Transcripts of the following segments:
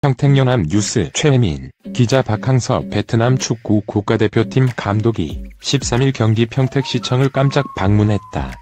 평택연합뉴스 최혜민 기자 박항서 베트남 축구 국가대표팀 감독이 13일 경기 평택시청을 깜짝 방문했다.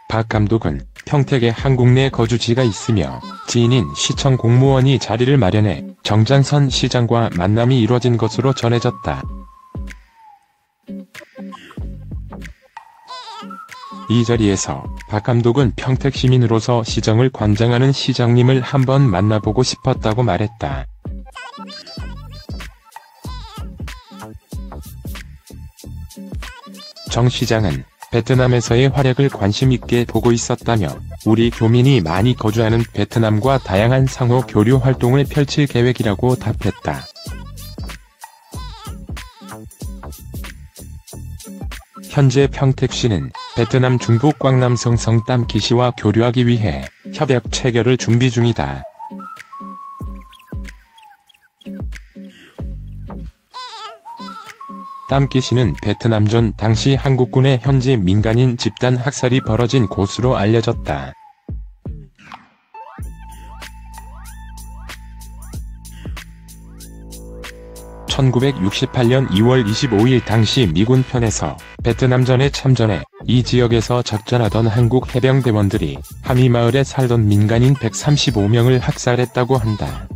박 감독은 평택에 한국 내 거주지가 있으며 지인인 시청 공무원이 자리를 마련해 정장선 시장과 만남이 이뤄진 것으로 전해졌다. 이 자리에서 박 감독은 평택 시민으로서 시정을 관장하는 시장님을 한번 만나보고 싶었다고 말했다. 정 시장은 베트남에서의 활약을 관심 있게 보고 있었다며 우리 교민이 많이 거주하는 베트남과 다양한 상호 교류 활동을 펼칠 계획이라고 답했다. 현재 평택시는 베트남 중부 꽝남성 땀키시와 교류하기 위해 협약 체결을 준비 중이다. 땀키시는 베트남전 당시 한국군의 현지 민간인 집단 학살이 벌어진 곳으로 알려졌다. (1968년 2월 25일) 당시 미군 편에서 베트남전에 참전해 이 지역에서 작전하던 한국 해병대원들이 하미마을에 살던 민간인 135명을 학살했다고 한다.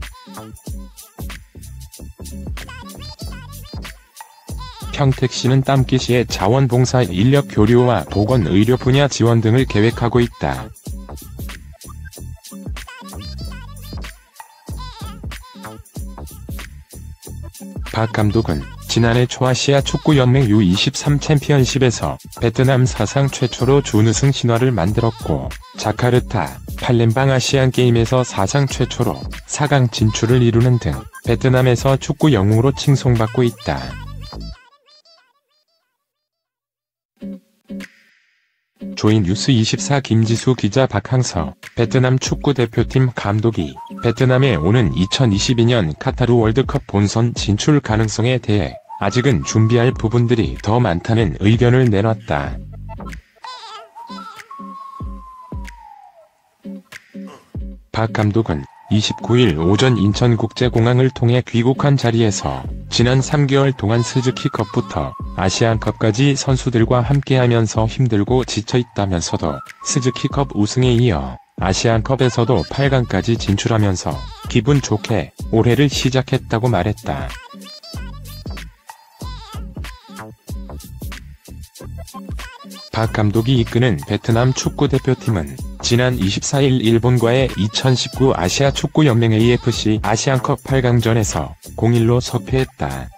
평택시는 땀키시의 자원봉사 인력 교류와 보건의료 분야 지원 등을 계획하고 있다. 박 감독은 지난해 초아시아 축구연맹 U23 챔피언십에서 베트남 사상 최초로 준우승 신화를 만들었고 자카르타, 팔렘방 아시안게임에서 사상 최초로 4강 진출을 이루는 등 베트남에서 축구 영웅으로 칭송받고 있다. 조이뉴스24 김지수 기자 박항서 베트남 축구대표팀 감독이 베트남에 오는 2022년 카타르 월드컵 본선 진출 가능성에 대해 아직은 준비할 부분들이 더 많다는 의견을 내놨다. 박 감독은 29일 오전 인천국제공항을 통해 귀국한 자리에서 지난 3개월 동안 스즈키컵부터 아시안컵까지 선수들과 함께하면서 힘들고 지쳐있다면서도 스즈키컵 우승에 이어 아시안컵에서도 8강까지 진출하면서 기분 좋게 올해를 시작했다고 말했다. 박 감독이 이끄는 베트남 축구대표팀은 지난 24일 일본과의 2019 아시아 축구연맹 AFC 아시안컵 8강전에서 0-1로 석패했다.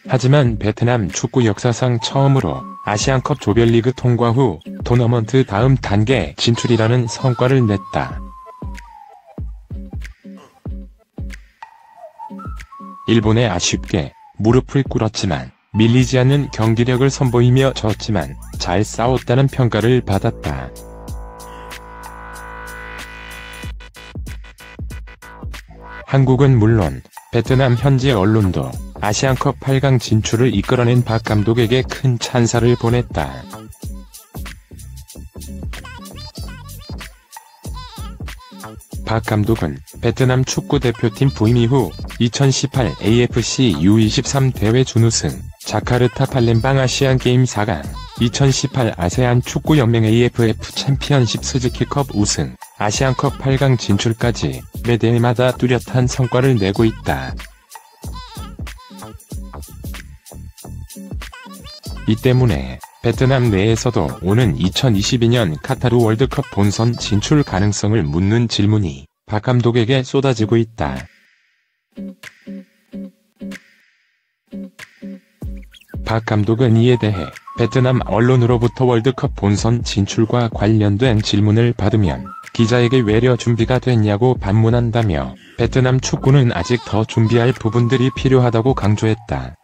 하지만 베트남 축구 역사상 처음으로 아시안컵 조별리그 통과 후 토너먼트 다음 단계 진출이라는 성과를 냈다. 일본에 아쉽게 무릎을 꿇었지만 밀리지 않는 경기력을 선보이며 졌지만 잘 싸웠다는 평가를 받았다. 한국은 물론 베트남 현지 언론도 아시안컵 8강 진출을 이끌어낸 박 감독에게 큰 찬사를 보냈다. 박 감독은 베트남 축구대표팀 부임 이후 2018 AFC U23 대회 준우승, 자카르타 팔렘방 아시안게임 4강, 2018 아세안 축구연맹 AFF 챔피언십 스즈키컵 우승, 아시안컵 8강 진출까지 매 대회마다 뚜렷한 성과를 내고 있다. 이 때문에 베트남 내에서도 오는 2022년 카타르 월드컵 본선 진출 가능성을 묻는 질문이 박 감독에게 쏟아지고 있다. 박 감독은 이에 대해 베트남 언론으로부터 월드컵 본선 진출과 관련된 질문을 받으면 기자에게 외려 준비가 됐냐고 반문한다며 베트남 축구는 아직 더 준비할 부분들이 필요하다고 강조했다.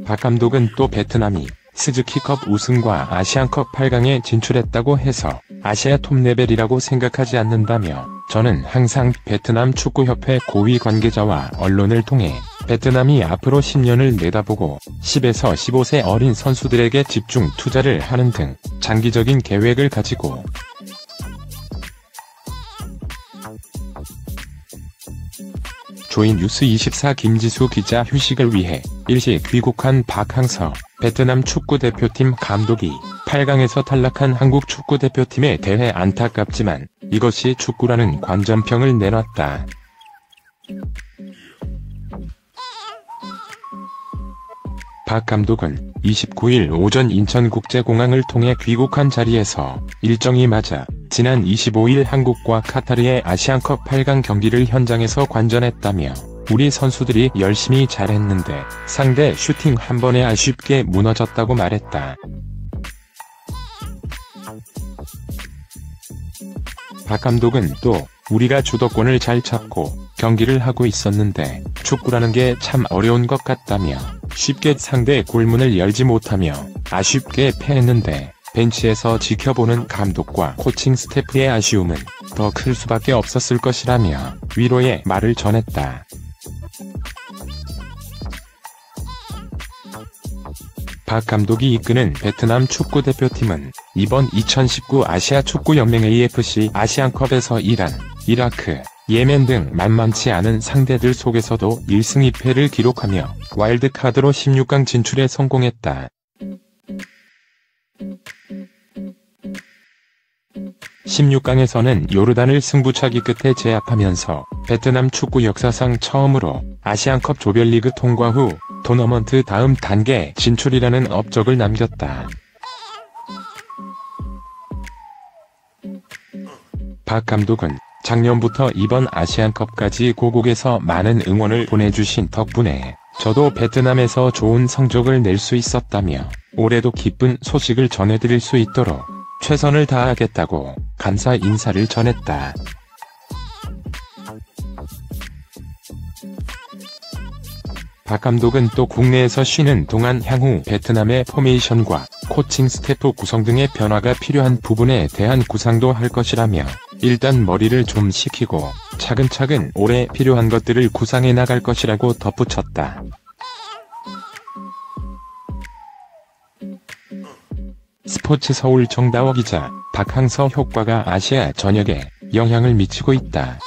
박 감독은 또 베트남이 스즈키컵 우승과 아시안컵 8강에 진출했다고 해서 아시아 톱레벨이라고 생각하지 않는다며 저는 항상 베트남 축구협회 고위 관계자와 언론을 통해 베트남이 앞으로 10년을 내다보고 10에서 15세 어린 선수들에게 집중 투자를 하는 등 장기적인 계획을 가지고 조이뉴스24 김지수 기자 휴식을 위해 일시 귀국한 박항서 베트남 축구대표팀 감독이 8강에서 탈락한 한국 축구대표팀에 대해 안타깝지만 이것이 축구라는 관전평을 내놨다. 박 감독은 29일 오전 인천국제공항을 통해 귀국한 자리에서 일정이 맞아 지난 25일 한국과 카타르의 아시안컵 8강 경기를 현장에서 관전했다며 우리 선수들이 열심히 잘했는데 상대 슈팅 한 번에 아쉽게 무너졌다고 말했다. 박 감독은 또 우리가 주도권을 잘 잡고 경기를 하고 있었는데 축구라는 게 참 어려운 것 같다며 쉽게 상대 골문을 열지 못하며 아쉽게 패했는데 벤치에서 지켜보는 감독과 코칭 스태프의 아쉬움은 더 클 수밖에 없었을 것이라며 위로의 말을 전했다. 박 감독이 이끄는 베트남 축구대표팀은 이번 2019 아시아 축구연맹 AFC 아시안컵에서 이란, 이라크, 예멘 등 만만치 않은 상대들 속에서도 1승 2패를 기록하며 와일드카드로 16강 진출에 성공했다. 16강에서는 요르단을 승부차기 끝에 제압하면서 베트남 축구 역사상 처음으로 아시안컵 조별리그 통과 후 토너먼트 다음 단계 진출이라는 업적을 남겼다. 박 감독은 작년부터 이번 아시안컵까지 고국에서 많은 응원을 보내주신 덕분에 저도 베트남에서 좋은 성적을 낼 수 있었다며 올해도 기쁜 소식을 전해드릴 수 있도록 최선을 다하겠다고 감사 인사를 전했다. 박 감독은 또 국내에서 쉬는 동안 향후 베트남의 포메이션과 코칭 스태프 구성 등의 변화가 필요한 부분에 대한 구상도 할 것이라며 일단 머리를 좀 식히고 차근차근 올해 필요한 것들을 구상해 나갈 것이라고 덧붙였다. 스포츠 서울 정다워 기자, 박항서 효과가 아시아 전역에 영향을 미치고 있다.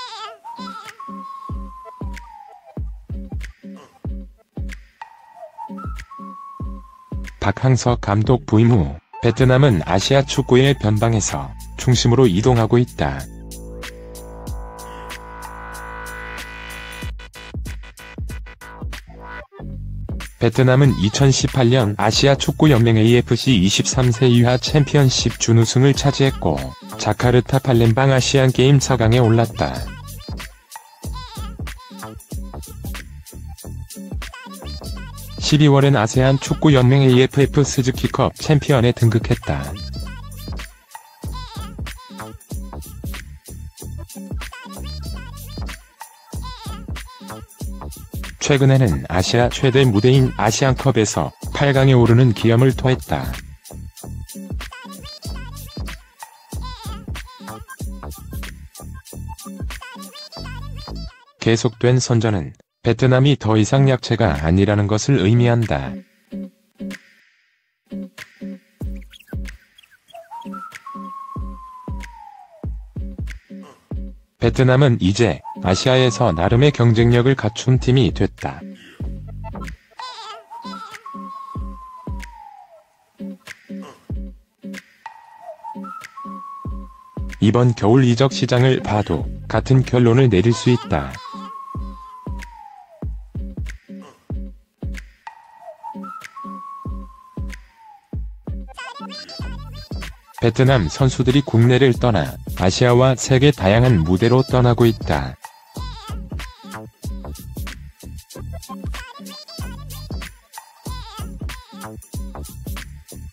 박항서 감독 부임 후 베트남은 아시아 축구의 변방에서 중심으로 이동하고 있다. 베트남은 2018년 아시아 축구연맹 AFC 23세 이하 챔피언십 준우승을 차지했고 자카르타 팔렘방 아시안게임 4강에 올랐다. (12월엔) 아세안 축구연맹 AFF 스즈키컵 챔피언에 등극했다. 최근에는 아시아 최대 무대인 아시안컵에서 8강에 오르는 기염을 토했다. 계속된 선전은 베트남이 더 이상 약체가 아니라는 것을 의미한다. 베트남은 이제 아시아에서 나름의 경쟁력을 갖춘 팀이 됐다. 이번 겨울 이적 시장을 봐도 같은 결론을 내릴 수 있다. 베트남 선수들이 국내를 떠나 아시아와 세계 다양한 무대로 떠나고 있다.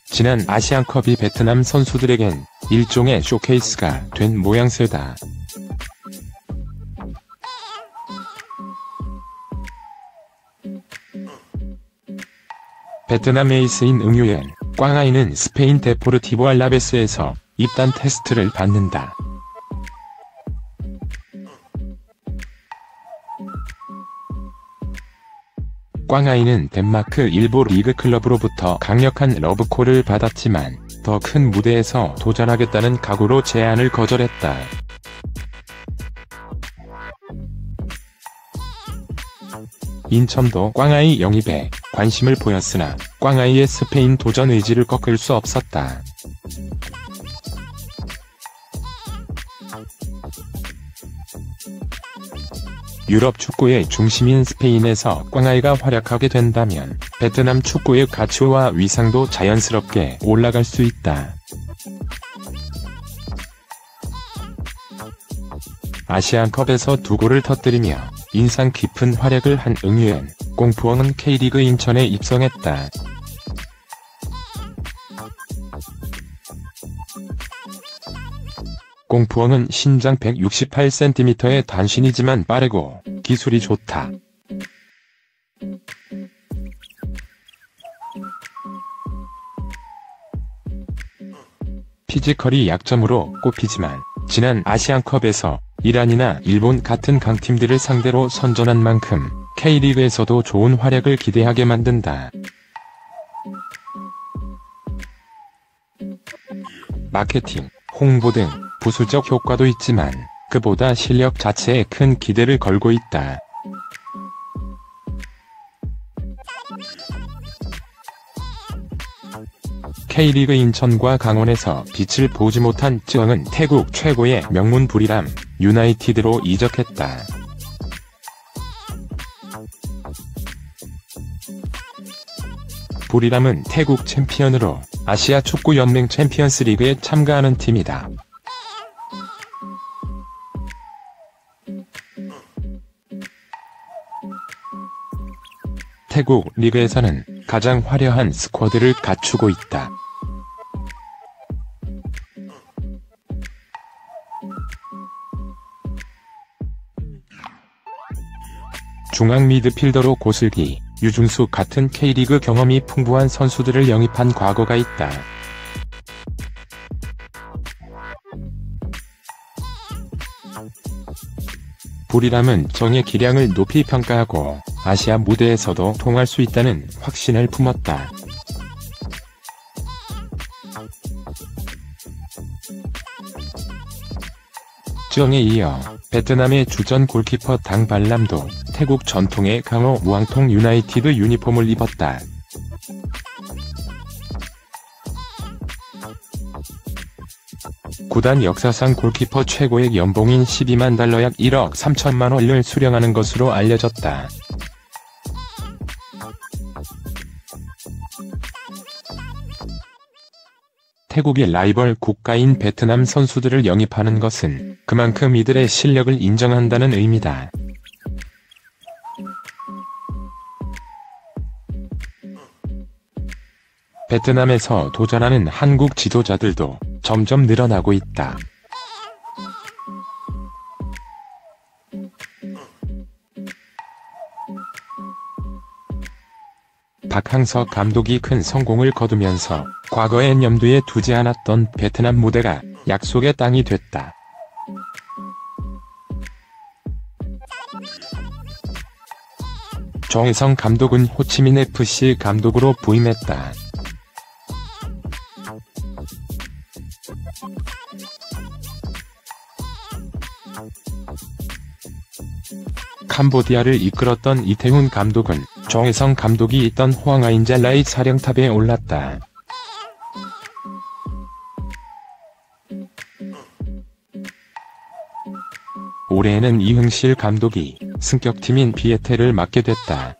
지난 아시안컵이 베트남 선수들에겐 일종의 쇼케이스가 된 모양새다. 베트남 에이스인 응유엔, 꽝아이는 스페인 데포르티보 알라베스에서 입단 테스트를 받는다. 꽝아이는 덴마크 일부 리그 클럽으로부터 강력한 러브콜을 받았지만 더 큰 무대에서 도전하겠다는 각오로 제안을 거절했다. 인천도 꽝아이 영입에 관심을 보였으나 꽝아이의 스페인 도전 의지를 꺾을 수 없었다. 유럽 축구의 중심인 스페인에서 꽝아이가 활약하게 된다면 베트남 축구의 가치와 위상도 자연스럽게 올라갈 수 있다. 아시안컵에서 2골을 터뜨리며 인상 깊은 활약을 한 응유엔, 꽁푸엉은 K리그 인천에 입성했다. 꽁푸엉은 신장 168cm의 단신이지만 빠르고 기술이 좋다. 피지컬이 약점으로 꼽히지만 지난 아시안컵에서 이란이나 일본 같은 강팀들을 상대로 선전한 만큼 K리그에서도 좋은 활약을 기대하게 만든다. 마케팅, 홍보 등 부수적 효과도 있지만 그보다 실력 자체에 큰 기대를 걸고 있다. K리그 인천과 강원에서 빛을 보지 못한 쯔엉은 태국 최고의 명문 부리람 유나이티드로 이적했다. 부리람은 태국 챔피언으로 아시아 축구 연맹 챔피언스 리그에 참가하는 팀이다. 태국 리그에서는 가장 화려한 스쿼드를 갖추고 있다. 중앙 미드필더로 고슬기, 유중수 같은 K리그 경험이 풍부한 선수들을 영입한 과거가 있다. 부리람은 정의 기량을 높이 평가하고 아시아 무대에서도 통할 수 있다는 확신을 품었다. 쯔엉에 이어 베트남의 주전 골키퍼 당 발람도 태국 전통의 강호 무앙통 유나이티드 유니폼을 입었다. 구단 역사상 골키퍼 최고액 연봉인 12만 달러 약 1억 3천만 원을 수령하는 것으로 알려졌다. 태국의 라이벌 국가인 베트남 선수들을 영입하는 것은 그만큼 이들의 실력을 인정한다는 의미다. 베트남에서 도전하는 한국 지도자들도 점점 늘어나고 있다. 박항서 감독이 큰 성공을 거두면서 과거엔 염두에 두지 않았던 베트남 무대가 약속의 땅이 됐다. 정혜성 감독은 호치민 FC 감독으로 부임했다. 캄보디아를 이끌었던 이태훈 감독은 정혜성 감독이 있던 호앙아인잘라의 사령탑에 올랐다. 올해에는 이흥실 감독이 승격팀인 비에테를 맡게 됐다.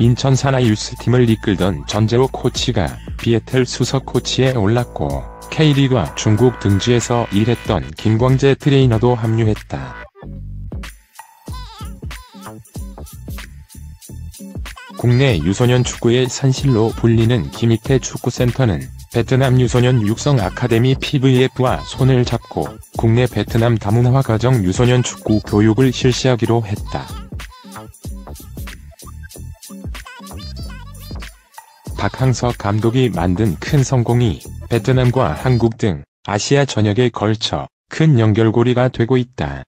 인천 사나 유스팀을 이끌던 전재호 코치가 비에텔 수석 코치에 올랐고 K리그와 중국 등지에서 일했던 김광재 트레이너도 합류했다. 국내 유소년 축구의 산실로 불리는 김익태 축구센터는 베트남 유소년 육성 아카데미 PVF와 손을 잡고 국내 베트남 다문화 가정 유소년 축구 교육을 실시하기로 했다. 박항서 감독이 만든 큰 성공이 베트남과 한국 등 아시아 전역에 걸쳐 큰 연결고리가 되고 있다.